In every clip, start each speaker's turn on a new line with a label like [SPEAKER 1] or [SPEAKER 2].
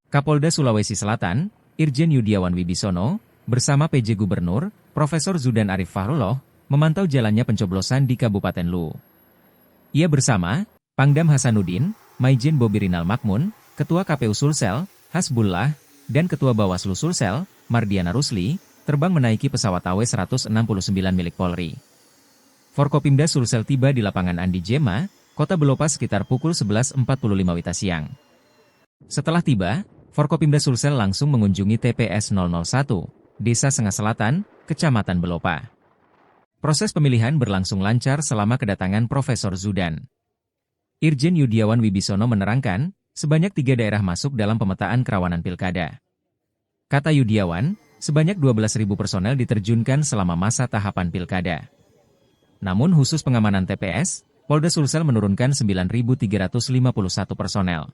[SPEAKER 1] Kapolda Sulawesi Selatan, Irjen Yudiawan Wibisono, bersama PJ Gubernur, Profesor Zudan Arif Fahrullah, memantau jalannya pencoblosan di Kabupaten Lu. Ia bersama Pangdam Hasanuddin, Maijen Bobi Rinal Makmun, Ketua KPU Sulsel, Hasbullah, dan Ketua Bawaslu Sulsel, Mardiana Rusli, terbang menaiki pesawat AW169 milik Polri. Forkopimda Sulsel tiba di lapangan Andi Jema, Kota Belopa sekitar pukul 11.45 WITA siang. Setelah tiba, Forkopimda Sulsel langsung mengunjungi TPS 001, Desa Sengah Selatan, Kecamatan Belopa. Proses pemilihan berlangsung lancar selama kedatangan Profesor Zudan. Irjen Yudiawan Wibisono menerangkan, sebanyak 3 daerah masuk dalam pemetaan kerawanan pilkada. Kata Yudiawan, sebanyak 12.000 personel diterjunkan selama masa tahapan pilkada. Namun khusus pengamanan TPS, Polda Sulsel menurunkan 9.351 personel.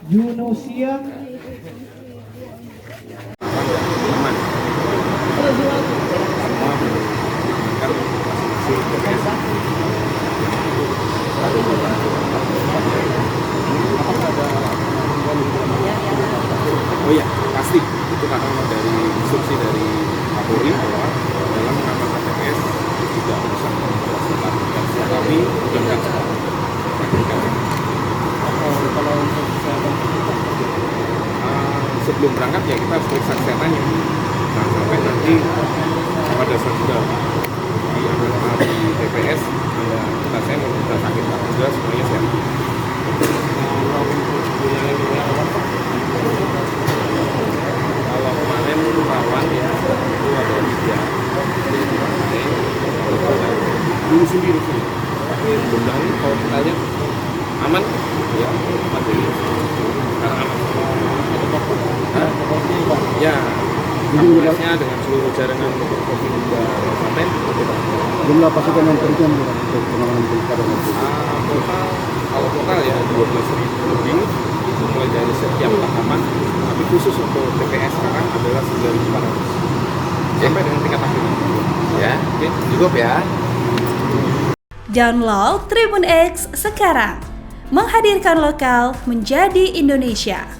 [SPEAKER 2] Junosia.
[SPEAKER 3] Oh iya, pasti itu karena dari instruksi dari Kapolri bahwa dalam mengamankan TPS tidak usah memperlakukan kami bukan kalau untuk sebelum berangkat ya kita harus periksa kesehatannya. Nah, sampai nanti pada saat sudah di TPS ada kita saya mau kita sakit sudah semuanya sehat. Kalau kemarin rawan ya itu ada 3 dulu sendiri sih, tapi mudah-mudahan kalau kita lihat aman ya materi karena aman ya amannya dengan seluruh jaringan Forkopimda Kabupaten
[SPEAKER 2] Jumlah pasukan yang terjun untuk penanganan pilkada nanti.
[SPEAKER 3] Total ya 12.000 lebih mulai dari setiap tahapan, tapi khusus untuk TPS sekarang adalah 9.400 sampai dengan tingkat akhir. Ya, oke, cukup ya.
[SPEAKER 4] Download Tribun X sekarang, menghadirkan lokal menjadi Indonesia.